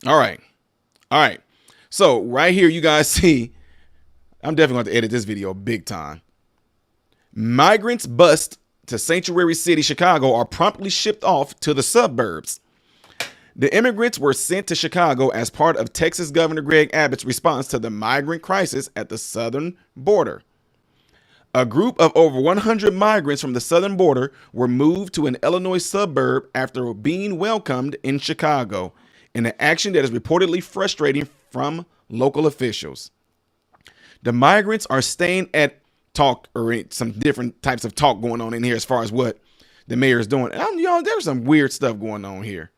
All right. All right. So right here, you guys see, I'm definitely going to edit this video big time. Migrants bust to sanctuary city Chicago are promptly shipped off to the suburbs. The immigrants were sent to Chicago as part of Texas Governor Greg Abbott's response to the migrant crisis at the southern border. A group of over 100 migrants from the southern border were moved to an Illinois suburb after being welcomed in Chicago, in an action that is reportedly frustrating from local officials. The migrants are staying at talk, or some different types of talk going on in here as far as what the mayor is doing. Y'all, there's some weird stuff going on here.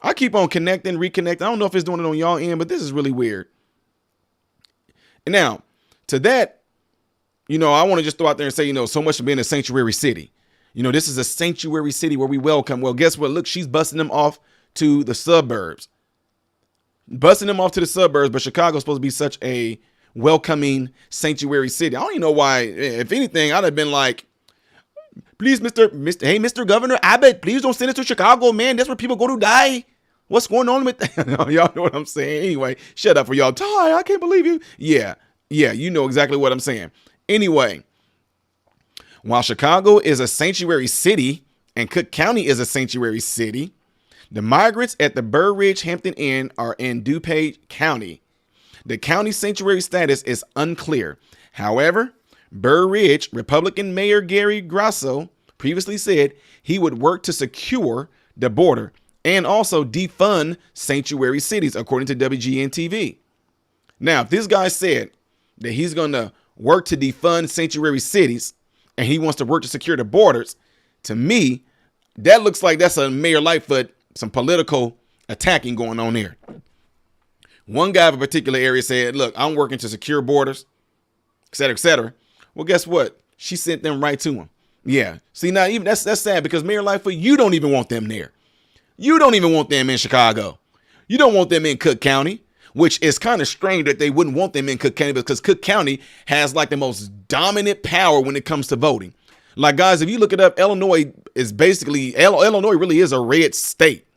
I keep on connecting, reconnecting. I don't know if it's doing it on y'all end, but this is really weird. And now, to that, I want to just throw out there and say, so much for being a sanctuary city. This is a sanctuary city where we welcome. Well, guess what? Look, she's busting them off to the suburbs. Busting them off to the suburbs, but Chicago's supposed to be such a welcoming sanctuary city. I don't even know why. If anything, I'd have been like, please, Mr. Governor Abbott, please don't send us to Chicago, man. That's where people go to die. What's going on with that? Y'all know what I'm saying. Anyway, shut up for y'all. Ty, I can't believe you. Yeah, you know exactly what I'm saying. Anyway, while Chicago is a sanctuary city and Cook County is a sanctuary city, the migrants at the Burr Ridge Hampton Inn are in DuPage County. The county sanctuary status is unclear. However, Burr Ridge Republican Mayor Gary Grasso previously said he would work to secure the border and also defund sanctuary cities, according to WGN-TV. Now, if this guy said that he's going to work to defund sanctuary cities and he wants to work to secure the borders, to me, that looks like that's a Mayor Lightfoot, some political attacking going on there. One guy of a particular area said, look, I'm working to secure borders, et cetera, et cetera. Well, guess what? She sent them right to him. Yeah. See, now even that's sad because Mayor Lightfoot, you don't even want them there. You don't even want them in Chicago. You don't want them in Cook County, which is kind of strange that they wouldn't want them in Cook County because Cook County has like the most dominant power when it comes to voting. Like, guys, if you look it up, Illinois really is a red state.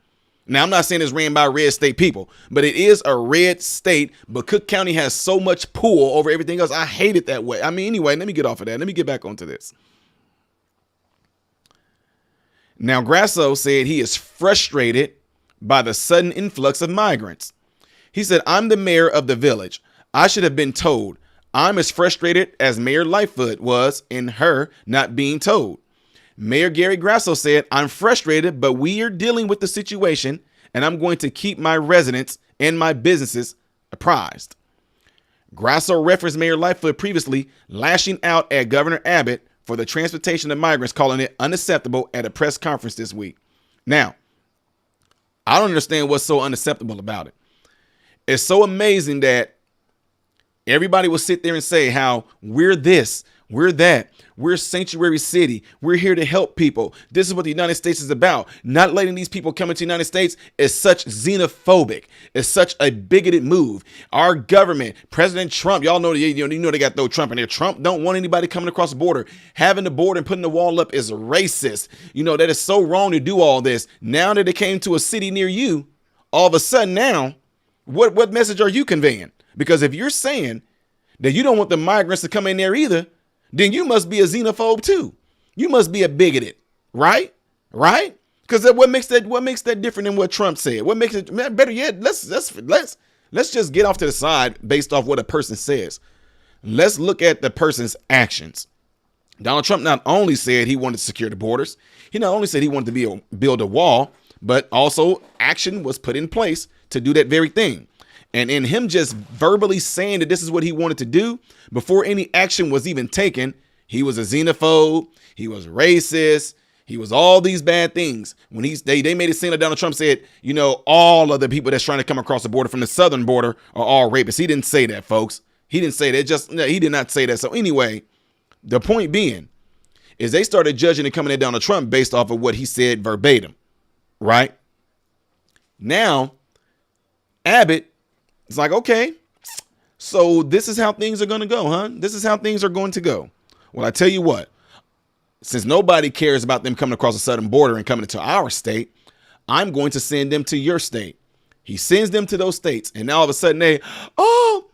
Now, I'm not saying it's ran by red state people, but it is a red state. But Cook County has so much pull over everything else. I hate it that way. I mean, anyway, let me get off of that. Let me get back onto this. Now, Grasso said he is frustrated by the sudden influx of migrants. He said, I'm the mayor of the village. I should have been told. I'm as frustrated as Mayor Lightfoot was in her not being told. Mayor Gary Grasso said, I'm frustrated, but we are dealing with the situation and I'm going to keep my residents and my businesses apprised. Grasso referenced Mayor Lightfoot previously lashing out at Governor Abbott for the transportation of migrants, calling it unacceptable at a press conference this week. Now, I don't understand what's so unacceptable about it. It's so amazing that everybody will sit there and say how we're this, we're that, we're sanctuary city. We're here to help people. This is what the United States is about. Not letting these people come into the United States is such xenophobic. It's such a bigoted move. Our government, President Trump, y'all know, they got to throw Trump in there. Trump don't want anybody coming across the border. Having the border and putting the wall up is racist. That is so wrong to do all this. Now that it came to a city near you, all of a sudden now, what message are you conveying? Because if you're saying that you don't want the migrants to come in there either, then you must be a xenophobe too. You must be a bigoted, right? Right? Because what makes that different than what Trump said? What makes it better yet? Let's just get off to the side based off what a person says. Let's look at the person's actions. Donald Trump not only said he wanted to secure the borders, he not only said he wanted to build a wall, but also action was put in place to do that very thing. And in him just verbally saying that this is what he wanted to do, before any action was even taken, he was a xenophobe, he was racist, he was all these bad things. When they made it seem like Donald Trump said, all of the people that's trying to come across the border from the southern border are all rapists. He didn't say that, folks. He didn't say that. He did not say that. So anyway, the point being is they started judging and coming at Donald Trump based off of what he said verbatim, right? Now, Abbott, it's like, okay, so this is how things are going to go, huh? This is how things are going to go. Well, I tell you what, since nobody cares about them coming across the southern border and coming into our state, I'm going to send them to your state. He sends them to those states, and now all of a sudden oh,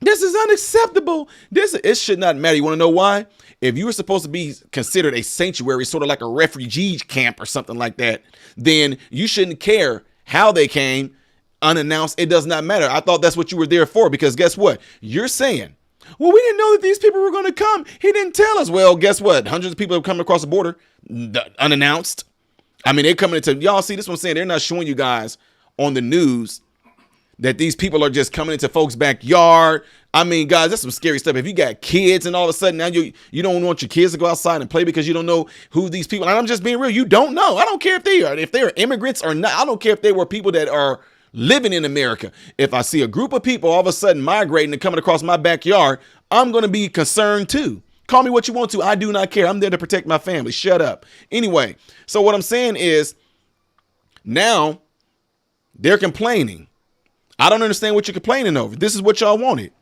this is unacceptable. It should not matter. You want to know why? If you were supposed to be considered a sanctuary, sort of like a refugee camp or something like that, then you shouldn't care how they came unannounced. It does not matter. I thought that's what you were there for, because guess what? You're saying, well, we didn't know that these people were going to come. He didn't tell us. Well, guess what? Hundreds of people have come across the border unannounced. I mean, they're coming into, y'all see this one saying they're not showing you guys on the news that these people are just coming into folks' backyard. I mean, guys, that's some scary stuff. If you got kids and all of a sudden now you don't want your kids to go outside and play because you don't know who these people, and I'm just being real, you don't know. I don't care if they're immigrants or not. I don't care if they were people that are living in America. If I see a group of people all of a sudden migrating and coming across my backyard, I'm going to be concerned too. Call me what you want to. I do not care. I'm there to protect my family. Shut up. Anyway, so what I'm saying is now they're complaining. I don't understand what you're complaining over. This is what y'all wanted,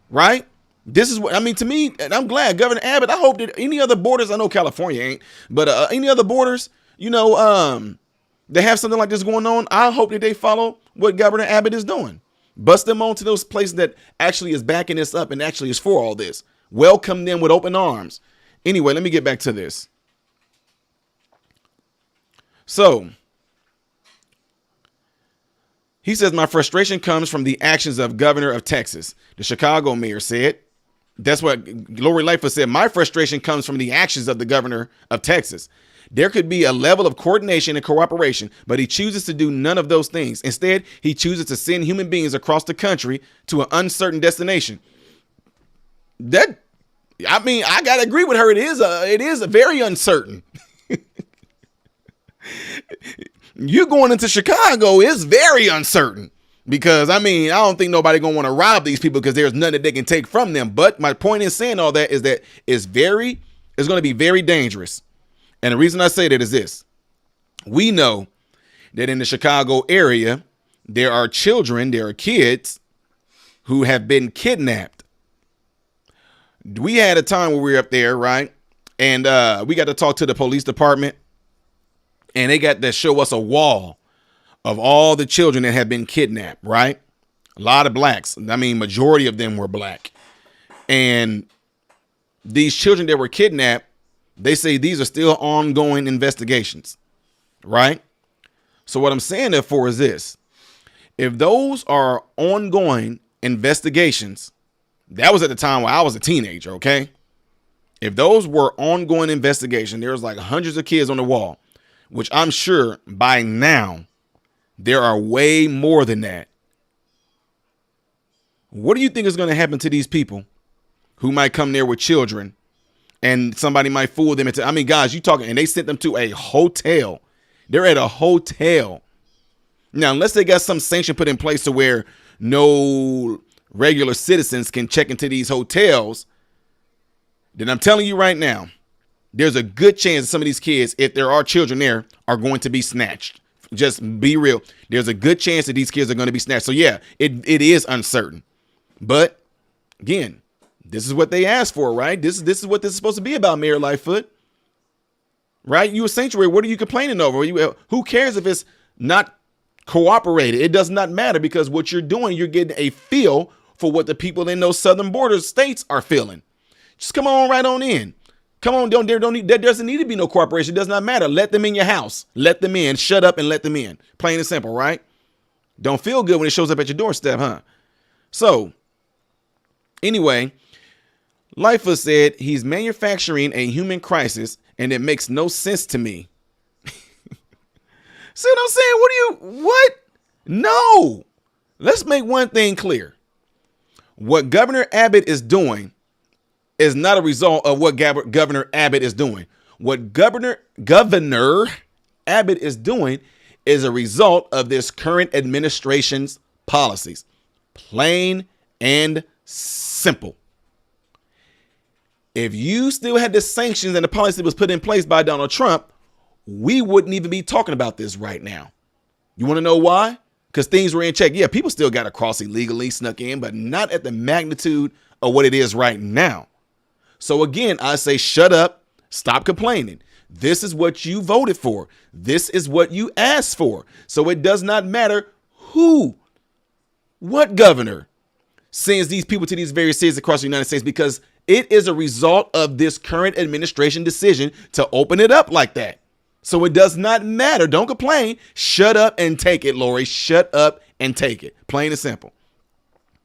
right? This is what, I mean, to me, and I'm glad Governor Abbott, I hope that any other borders, I know California ain't, but any other borders, they have something like this going on. I hope that they follow what Governor Abbott is doing. Bust them on to those places that actually is backing this up and actually is for all this. Welcome them with open arms. Anyway, let me get back to this. So he says, my frustration comes from the actions of governor of Texas. The Chicago mayor said. That's what Lori Lightfoot said. My frustration comes from the actions of the governor of Texas. There could be a level of coordination and cooperation, but he chooses to do none of those things. Instead, he chooses to send human beings across the country to an uncertain destination. I gotta agree with her. It is a very uncertain. You going into Chicago is very uncertain, because I don't think nobody gonna want to rob these people because there's nothing that they can take from them. But my point in saying all that is that it's going to be very dangerous. And the reason I say that is this. We know that in the Chicago area, there are kids who have been kidnapped. We had a time where we were up there, right? And we got to talk to the police department, and they got to show us a wall of all the children that have been kidnapped, right? A lot of blacks. I mean, majority of them were black. And these children that were kidnapped, they say these are still ongoing investigations, right? So what I'm saying therefore is this. If those are ongoing investigations, that was at the time when I was a teenager, okay? If those were ongoing investigation, there was like hundreds of kids on the wall, which I'm sure by now there are way more than that. What do you think is going to happen to these people who might come there with children and somebody might fool them into, guys, you talking, and they sent them to a hotel. They're at a hotel. Now, unless they got some sanction put in place to where no regular citizens can check into these hotels, then I'm telling you right now, there's a good chance that some of these kids, if there are children there, are going to be snatched. Just be real. There's a good chance that these kids are going to be snatched. So yeah, it is uncertain. But again, this is what they asked for, right? This is what this is supposed to be about, Mayor Lightfoot. Right? You a sanctuary. What are you complaining over? Who cares if it's not cooperated? It does not matter, because what you're doing, you're getting a feel for what the people in those southern border states are feeling. Just come on right on in. Come on, there doesn't need to be no cooperation. It does not matter. Let them in your house. Let them in. Shut up and let them in. Plain and simple, right? Don't feel good when it shows up at your doorstep, huh? So, anyway, Lightfoot said he's manufacturing a human crisis, and it makes no sense to me. See what I'm saying? What? No. Let's make one thing clear. What Governor Abbott is doing is not a result of what Governor Abbott is doing. What Governor Abbott is doing is a result of this current administration's policies. Plain and simple. If you still had the sanctions and the policy that was put in place by Donald Trump, we wouldn't even be talking about this right now. You want to know why? Because things were in check. Yeah, people still got across illegally, snuck in, but not at the magnitude of what it is right now. So again, I say shut up, stop complaining. This is what you voted for. This is what you asked for. So it does not matter what governor sends these people to these various cities across the United States, because it is a result of this current administration decision to open it up like that. So it does not matter. Don't complain. Shut up and take it, Lori. Shut up and take it. Plain and simple.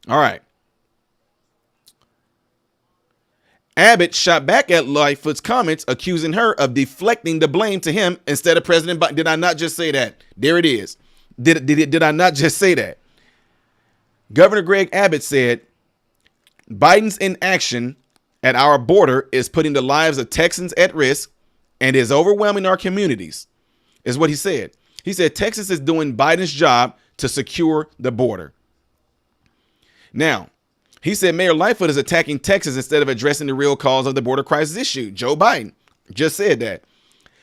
All right. Abbott shot back at Lightfoot's comments, accusing her of deflecting the blame to him instead of President Biden. Did I not just say that? There it is. Did I not just say that? Governor Greg Abbott said, Biden's inaction at our border is putting the lives of Texans at risk and is overwhelming our communities, is what he said. He said Texas is doing Biden's job to secure the border. Now, he said Mayor Lightfoot is attacking Texas instead of addressing the real cause of the border crisis issue. Joe Biden just said that.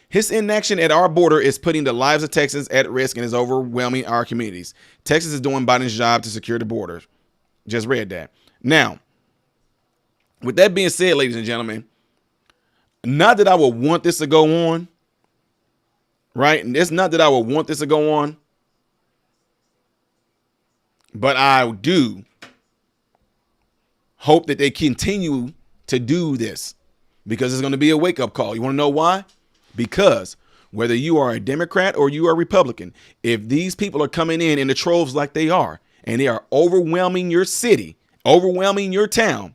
His inaction at our border is putting the lives of Texans at risk and is overwhelming our communities. Texas is doing Biden's job to secure the border. Just read that. Now, with that being said, ladies and gentlemen, not that I would want this to go on, right? And it's not that I would want this to go on, but I do hope that they continue to do this, because it's going to be a wake-up call. You want to know why? Because whether you are a Democrat or you are a Republican, if these people are coming in the troves like they are, and they are overwhelming your city, overwhelming your town,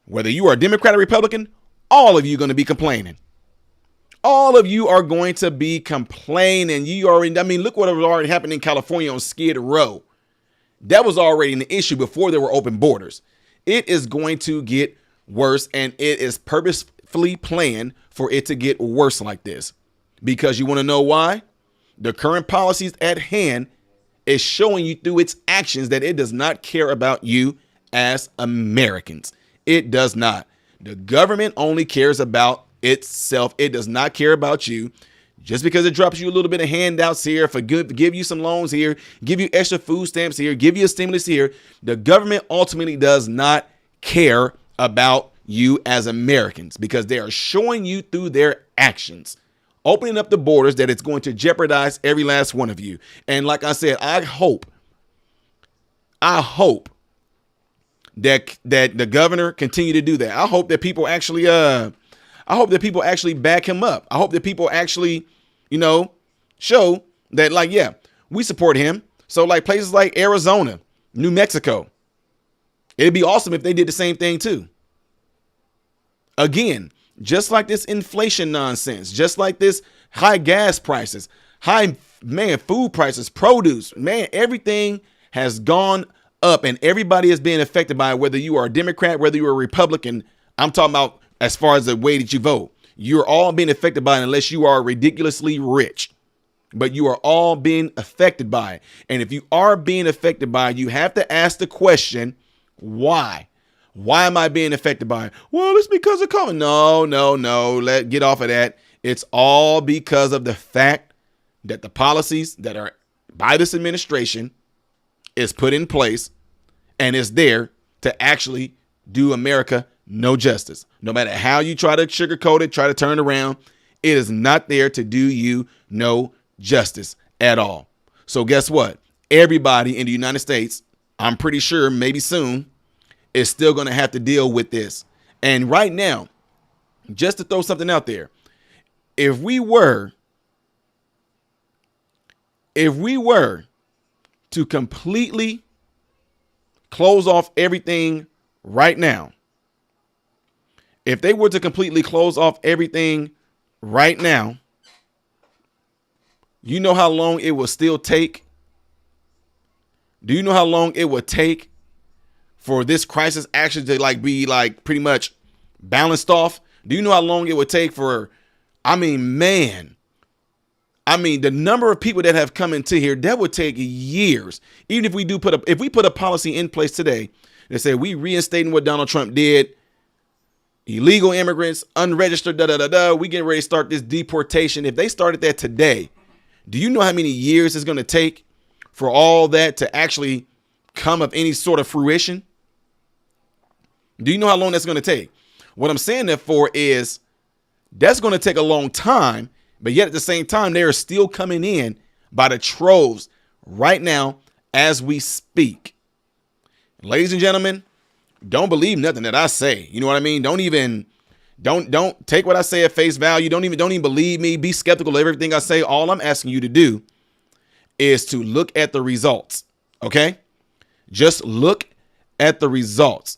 whether you are a Democrat or Republican, all of you are going to be complaining. All of you are going to be complaining. Look what already happened in California on Skid Row. That was already an issue before there were open borders. It is going to get worse, and it is purposefully planned for it to get worse like this. Because you want to know why? The current policies at hand is showing you through its actions that it does not care about you as Americans. It does not. The government only cares about itself. It does not care about you. Just because it drops you a little bit of handouts here, give you some loans here, give you extra food stamps here, give you a stimulus here, the government ultimately does not care about you as Americans, because they are showing you through their actions, opening up the borders, that it's going to jeopardize every last one of you. And like I said, I hope that the governor continue to do that. I hope that people actually back him up. I hope that people actually, show that, we support him. So like places like Arizona, New Mexico, it'd be awesome if they did the same thing too. Again, just like this inflation nonsense, just like this high gas prices, food prices, produce, everything has gone up, and everybody is being affected by it, whether you are a Democrat, whether you're a Republican. I'm talking about as far as the way that you vote. You're all being affected by it unless you are ridiculously rich. But you are all being affected by it. And if you are being affected by it, you have to ask the question, why? Why am I being affected by it? Well, it's because of COVID. No. Get off of that. It's all because of the fact that the policies that are by this administration is put in place and is there to actually do America no justice. No matter how you try to sugarcoat it, try to turn it around, it is not there to do you no justice at all. So guess what? Everybody in the United States, I'm pretty sure maybe soon, is still going to have to deal with this. And right now, just to throw something out there, if we were to completely close off everything right now, if they were to completely close off everything right now, you know how long it will still take? Do you know how long it would take for this crisis actually to be pretty much balanced off? Do you know how long it would take for, the number of people that have come into here, that would take years. Even if we put a policy in place today that said we reinstating what Donald Trump did, illegal immigrants, unregistered, we getting ready to start this deportation. If they started that today, do you know how many years it's going to take for all that to actually come of any sort of fruition? Do you know how long that's going to take? What I'm saying that for is That's going to take a long time, but yet at the same time, they are still coming in by the troves right now as we speak. Ladies and gentlemen, don't believe nothing that I say. You know what I mean? Don't take what I say at face value. Don't even believe me. Be skeptical of everything I say. All I'm asking you to do is to look at the results. Okay? Just look at the results.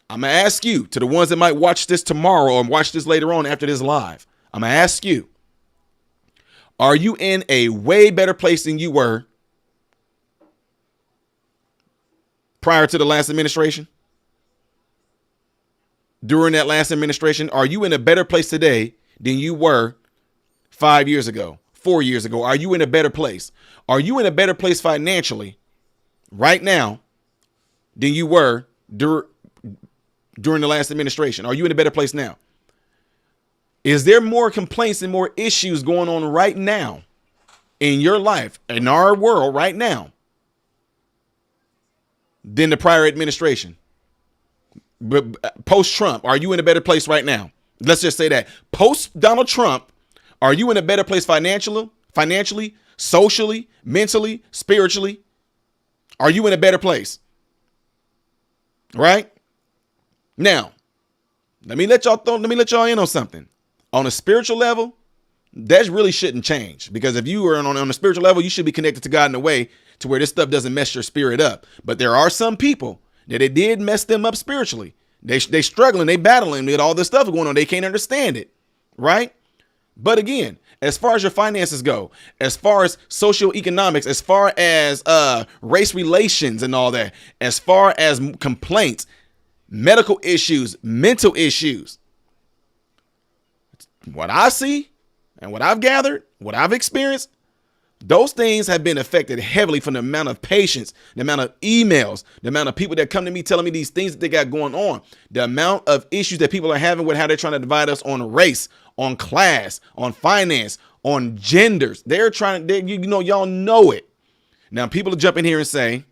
I'm going to ask you, to the ones that might watch this tomorrow or watch this later on after this live, I'm going to ask you, are you in a way better place than you were prior to the last administration? During that last administration, are you in a better place today than you were 5 years ago, 4 years ago? Are you in a better place? Are you in a better place financially right now than you were during the last administration? Are you in a better place now? Is there more complaints and more issues going on right now in your life, in our world right now, than the prior administration? But post-Trump, are you in a better place right now? Let's just say that. Post-Donald Trump, are you in a better place financially, socially, mentally, spiritually? Are you in a better place? Right? Now, let me let y'all in on something. On a spiritual level, that really shouldn't change, because if you are on a spiritual level, you should be connected to God in a way to where this stuff doesn't mess your spirit up. But there are some people that it did mess them up spiritually. They struggling, they battling with all this stuff going on. They can't understand it, right? But again, as far as your finances go, as far as socioeconomics, as far as race relations and all that, as far as complaints, medical issues, mental issues, what I see and what I've gathered, what I've experienced, those things have been affected heavily from the amount of patients, the amount of emails, the amount of people that come to me telling me these things that they got going on, the amount of issues that people are having with how they're trying to divide us on race, on class, on finance, on genders. They're trying to, y'all know it. Now, people will jump in here and say,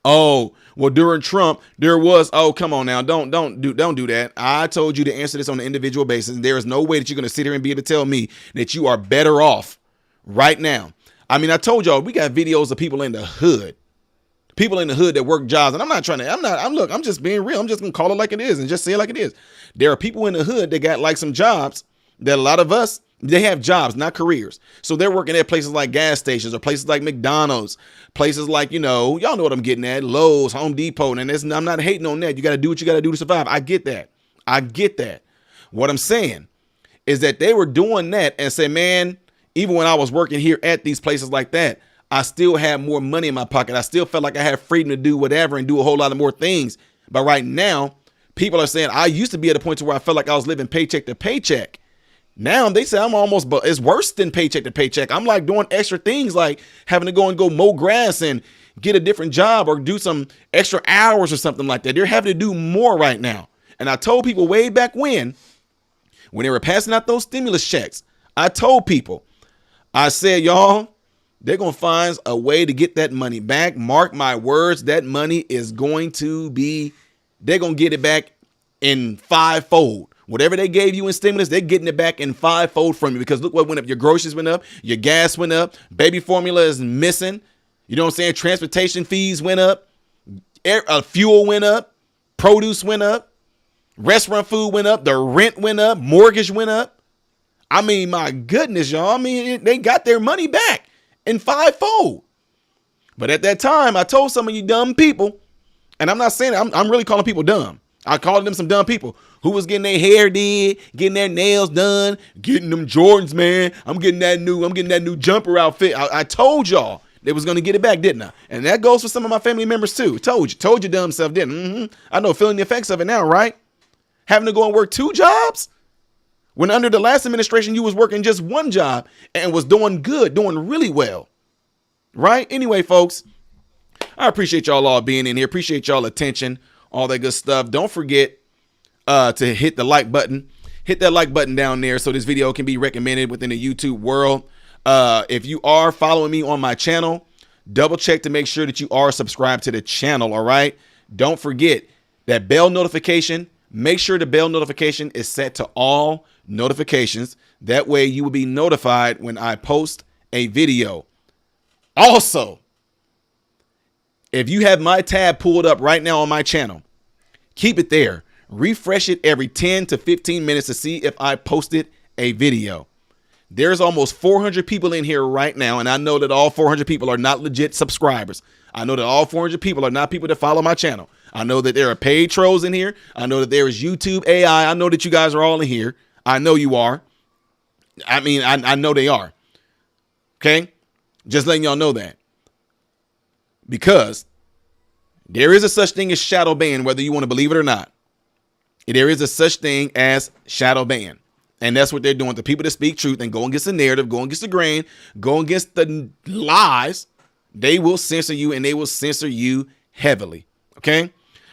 oh, well, during Trump, there was, oh, come on now, don't do that. I told you to answer this on an individual basis. There is no way that you're going to sit here and be able to tell me that you are better off right now. I mean, I told y'all, we got videos of people in the hood that work jobs. And I'm just being real. I'm just going to call it like it is and just say it like it is. There are people in the hood that got like some jobs that a lot of us, they have jobs, not careers. So they're working at places like gas stations or places like McDonald's, places like, y'all know what I'm getting at, Lowe's, Home Depot. And I'm not hating on that. You got to do what you got to do to survive. I get that. What I'm saying is that they were doing that and say, man, even when I was working here at these places like that, I still had more money in my pocket. I still felt like I had freedom to do whatever and do a whole lot of more things. But right now, people are saying I used to be at a point to where I felt like I was living paycheck to paycheck. Now they say I'm almost, but it's worse than paycheck to paycheck. I'm like doing extra things like having to go mow grass and get a different job or do some extra hours or something like that. They're having to do more right now. And I told people way back when they were passing out those stimulus checks, I told people, I said, y'all, they're going to find a way to get that money back. Mark my words, that money is going to be, they're going to get it back in fivefold. Whatever they gave you in stimulus, they're getting it back in fivefold from you, because look what went up. Your groceries went up. Your gas went up. Baby formula is missing. You know what I'm saying? Transportation fees went up. Fuel went up. Produce went up. Restaurant food went up. The rent went up. Mortgage went up. I mean, my goodness, y'all. I mean, they got their money back in fivefold. But at that time, I told some of you dumb people, and I'm not saying I'm really calling people dumb. I called them some dumb people who was getting their hair did, getting their nails done, getting them Jordans, man. I'm getting that new jumper outfit. I told y'all they was going to get it back, didn't I? And that goes for some of my family members too. Told you dumb self, didn't. I know, feeling the effects of it now, right? Having to go and work 2 jobs when under the last administration, you was working just 1 job and was doing good, doing really well, right? Anyway, folks, I appreciate y'all all being in here. Appreciate y'all attention, all that good stuff. Don't forget to hit the like button. Hit that like button down there so this video can be recommended within the YouTube world. If you are following me on my channel, double check to make sure that you are subscribed to the channel. All right. Don't forget that bell notification Make sure the bell notification is set to all notifications. That way you will be notified when I post a video. Also, if you have my tab pulled up right now on my channel, keep it there. Refresh it every 10 to 15 minutes to see if I posted a video. There's almost 400 people in here right now, and I know that all 400 people are not legit subscribers. I know that all 400 people are not people that follow my channel. I know that there are paid trolls in here. I know that there is YouTube AI. I know that you guys are all in here. I know you are. I mean, I know they are. Okay? Just letting y'all know that. Because there is a such thing as shadow ban, whether you want to believe it or not. There is a such thing as shadow ban. And that's what they're doing to people that speak truth and go against the narrative, go against the grain, go against the lies. They will censor you, and they will censor you heavily. Okay.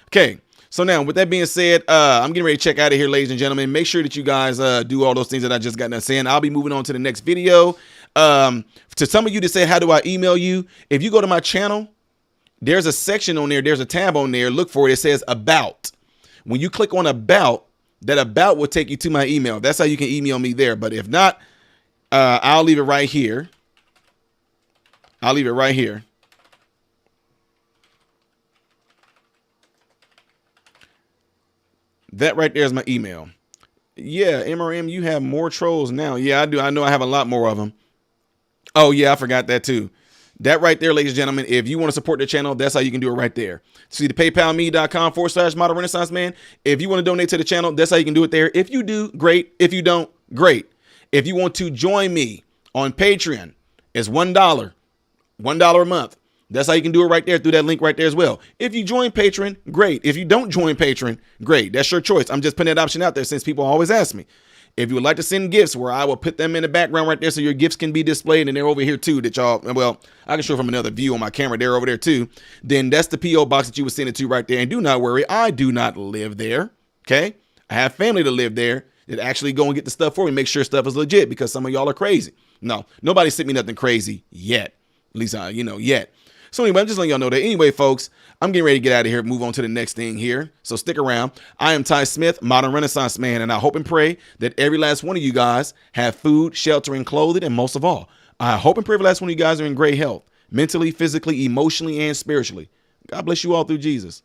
Okay. So now with that being said, I'm getting ready to check out of here, ladies and gentlemen. Make sure that you guys do all those things that I just got done saying. I'll be moving on to the next video. To some of you that say, how do I email you? If you go to my channel, there's a section on there. There's a tab on there. Look for it. It says about. When you click on about, that about will take you to my email. That's how you can email me there. But if not, I'll leave it right here. I'll leave it right here. That right there is my email. Yeah, MRM, you have more trolls now. Yeah, I do. I know I have a lot more of them. Oh, yeah, I forgot that too. That right there, ladies and gentlemen, if you want to support the channel, that's how you can do it right there. See the paypalme.com/model renaissance man. If you want to donate to the channel, that's how you can do it there. If you do, great. If you don't, great. If you want to join me on Patreon, it's $1 a month. That's how you can do it right there through that link right there as well. If you join Patreon, great. If you don't join Patreon, great. That's your choice. I'm just putting that option out there since people always ask me. If you would like to send gifts, where I will put them in the background right there so your gifts can be displayed, and they're over here too, that y'all, well, I can show from another view on my camera. They're over there too. Then that's the P.O Box that you would send it to right there. And do not worry, I do not live there. Okay. I have family to live there that actually go and get the stuff for me, make sure stuff is legit, because some of y'all are crazy. No, nobody sent me nothing crazy yet. At least yet. So anyway, I'm just letting y'all know that. Anyway, folks, I'm getting ready to get out of here, move on to the next thing here. So stick around. I am Ty Smith, Modern Renaissance Man, and I hope and pray that every last one of you guys have food, shelter, and clothing, and most of all, I hope and pray every last one of you guys are in great health, mentally, physically, emotionally, and spiritually. God bless you all through Jesus.